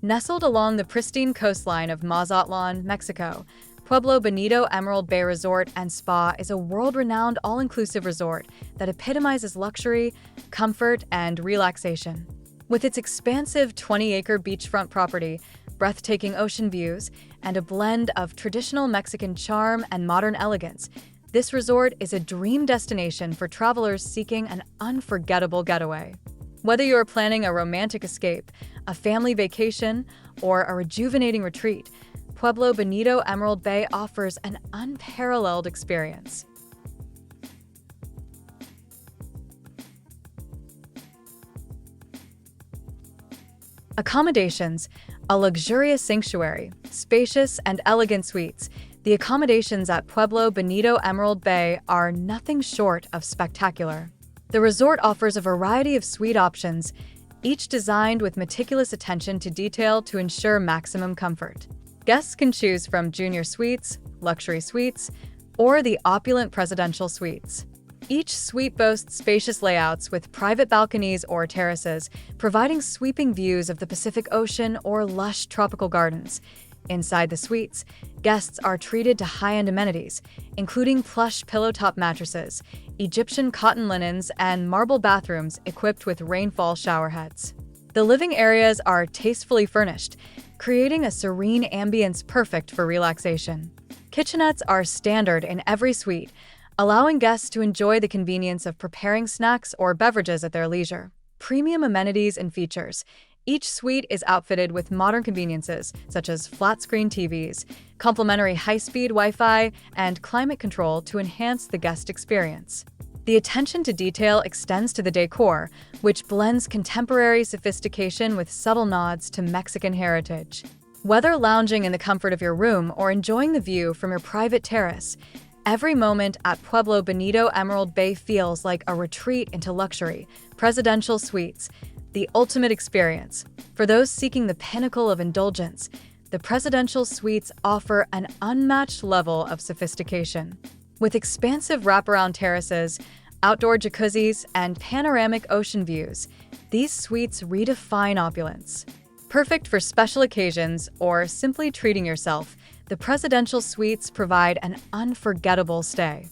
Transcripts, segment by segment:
Nestled along the pristine coastline of Mazatlán, Mexico, Pueblo Bonito Emerald Bay Resort and Spa is a world-renowned all-inclusive resort that epitomizes luxury, comfort, and relaxation. With its expansive 20-acre beachfront property, breathtaking ocean views, and a blend of traditional Mexican charm and modern elegance, this resort is a dream destination for travelers seeking an unforgettable getaway. Whether you are planning a romantic escape, a family vacation, or a rejuvenating retreat, Pueblo Bonito Emerald Bay offers an unparalleled experience. Accommodations: a luxurious sanctuary, spacious and elegant suites. The accommodations at Pueblo Bonito Emerald Bay are nothing short of spectacular. The resort offers a variety of suite options, each designed with meticulous attention to detail to ensure maximum comfort. Guests can choose from junior suites, luxury suites, or the opulent presidential suites. Each suite boasts spacious layouts with private balconies or terraces, providing sweeping views of the Pacific Ocean or lush tropical gardens. Inside the suites, guests are treated to high-end amenities, including plush pillow-top mattresses, Egyptian cotton linens, and marble bathrooms equipped with rainfall showerheads. The living areas are tastefully furnished, creating a serene ambience perfect for relaxation. Kitchenettes are standard in every suite, allowing guests to enjoy the convenience of preparing snacks or beverages at their leisure. Premium amenities and features: each suite is outfitted with modern conveniences such as flat-screen TVs, complimentary high-speed Wi-Fi, and climate control to enhance the guest experience. The attention to detail extends to the decor, which blends contemporary sophistication with subtle nods to Mexican heritage. Whether lounging in the comfort of your room or enjoying the view from your private terrace, every moment at Pueblo Bonito Emerald Bay feels like a retreat into luxury. Presidential suites: the ultimate experience. For those seeking the pinnacle of indulgence, the presidential suites offer an unmatched level of sophistication. With expansive wraparound terraces, outdoor jacuzzis, and panoramic ocean views, these suites redefine opulence. Perfect for special occasions or simply treating yourself, the presidential suites provide an unforgettable stay.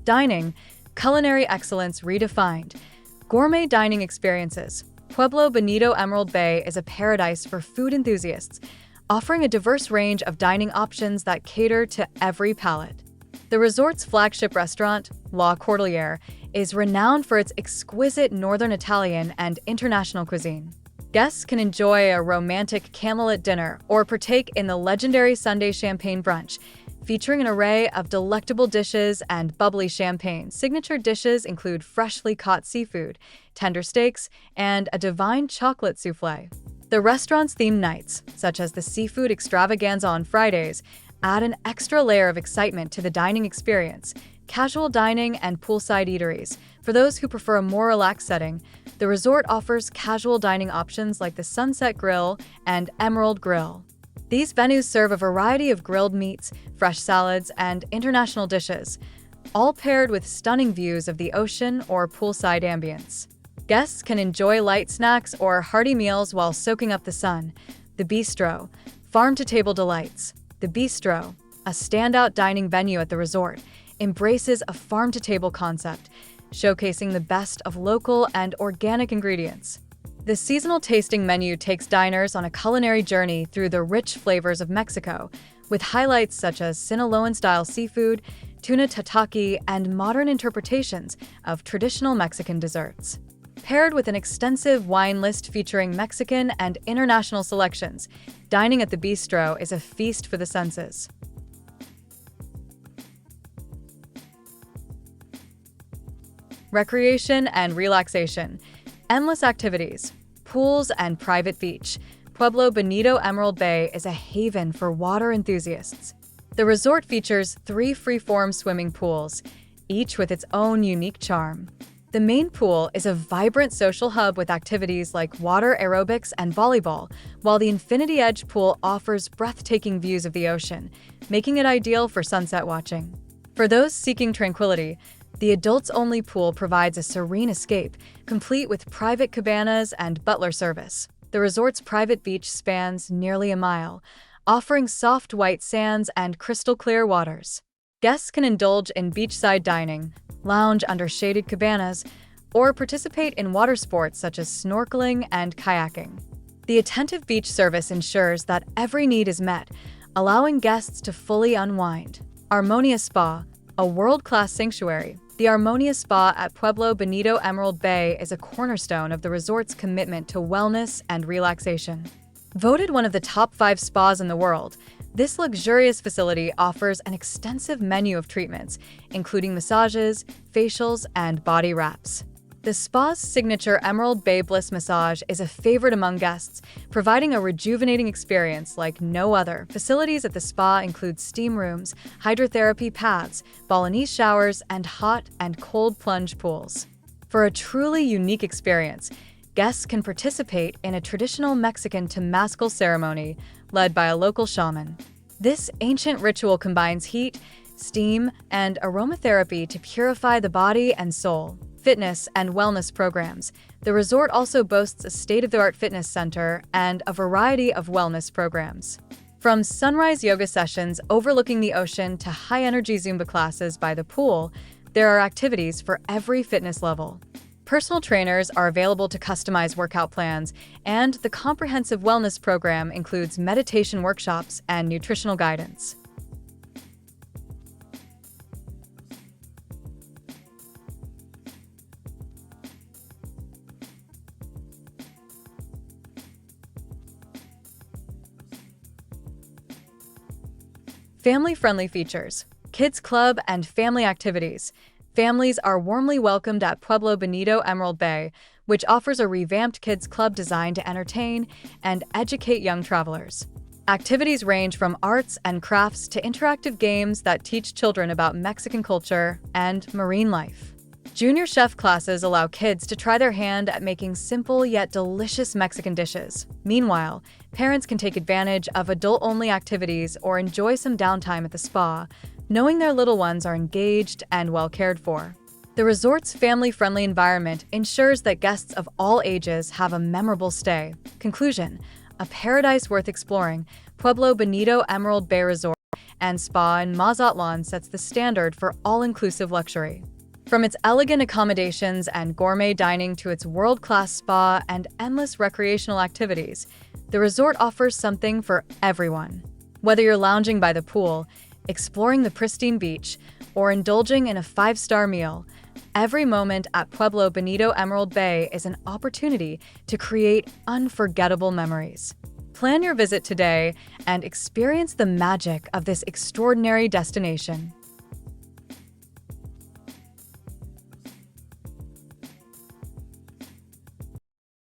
Dining: culinary excellence redefined. Gourmet dining experiences. Pueblo Bonito Emerald Bay is a paradise for food enthusiasts, offering a diverse range of dining options that cater to every palate. The resort's flagship restaurant, La Cordillere, is renowned for its exquisite Northern Italian and international cuisine. Guests can enjoy a romantic candlelit dinner or partake in the legendary Sunday champagne brunch, featuring an array of delectable dishes and bubbly champagne. Signature dishes include freshly caught seafood, tender steaks, and a divine chocolate soufflé. The restaurant's themed nights, such as the seafood extravaganza on Fridays, add an extra layer of excitement to the dining experience. Casual dining and poolside eateries. For those who prefer a more relaxed setting, the resort offers casual dining options like the Sunset Grill and Emerald Grill. These venues serve a variety of grilled meats, fresh salads, and international dishes, all paired with stunning views of the ocean or poolside ambience. Guests can enjoy light snacks or hearty meals while soaking up the sun. The Bistro: farm-to-table delights. The Bistro, a standout dining venue at the resort, embraces a farm-to-table concept, showcasing the best of local and organic ingredients. The seasonal tasting menu takes diners on a culinary journey through the rich flavors of Mexico, with highlights such as Sinaloan-style seafood, tuna tataki, and modern interpretations of traditional Mexican desserts. Paired with an extensive wine list featuring Mexican and international selections, dining at the Bistro is a feast for the senses. Recreation and relaxation. Endless activities, pools, and private beach. Pueblo Bonito Emerald Bay is a haven for water enthusiasts. The resort features 3 free-form swimming pools, each with its own unique charm. The main pool is a vibrant social hub with activities like water aerobics and volleyball, while the Infinity Edge pool offers breathtaking views of the ocean, making it ideal for sunset watching. For those seeking tranquility, the adults-only pool provides a serene escape, complete with private cabanas and butler service. The resort's private beach spans nearly a mile, offering soft white sands and crystal-clear waters. Guests can indulge in beachside dining, lounge under shaded cabanas, or participate in water sports such as snorkeling and kayaking. The attentive beach service ensures that every need is met, allowing guests to fully unwind. Armonia Spa, a world-class sanctuary. The Armonia Spa at Pueblo Bonito Emerald Bay is a cornerstone of the resort's commitment to wellness and relaxation. Voted one of the top 5 spas in the world, this luxurious facility offers an extensive menu of treatments, including massages, facials, and body wraps. The spa's signature Emerald Bay Bliss massage is a favorite among guests, providing a rejuvenating experience like no other. Facilities at the spa include steam rooms, hydrotherapy paths, Balinese showers, and hot and cold plunge pools. For a truly unique experience, guests can participate in a traditional Mexican Temazcal ceremony led by a local shaman. This ancient ritual combines heat, steam, and aromatherapy to purify the body and soul. Fitness and wellness programs. The resort also boasts a state-of-the-art fitness center and a variety of wellness programs. From sunrise yoga sessions overlooking the ocean to high-energy Zumba classes by the pool, there are activities for every fitness level. Personal trainers are available to customize workout plans, and the comprehensive wellness program includes meditation workshops and nutritional guidance. Family-friendly features, kids club and family activities. Families are warmly welcomed at Pueblo Bonito Emerald Bay, which offers a revamped kids club designed to entertain and educate young travelers. Activities range from arts and crafts to interactive games that teach children about Mexican culture and marine life. Junior chef classes allow kids to try their hand at making simple yet delicious Mexican dishes. Meanwhile, parents can take advantage of adult-only activities or enjoy some downtime at the spa, knowing their little ones are engaged and well cared for. The resort's family-friendly environment ensures that guests of all ages have a memorable stay. Conclusion: a paradise worth exploring, Pueblo Bonito Emerald Bay Resort and Spa in Mazatlán sets the standard for all-inclusive luxury. From its elegant accommodations and gourmet dining to its world-class spa and endless recreational activities, the resort offers something for everyone. Whether you're lounging by the pool, exploring the pristine beach, or indulging in a 5-star meal, every moment at Pueblo Bonito Emerald Bay is an opportunity to create unforgettable memories. Plan your visit today and experience the magic of this extraordinary destination.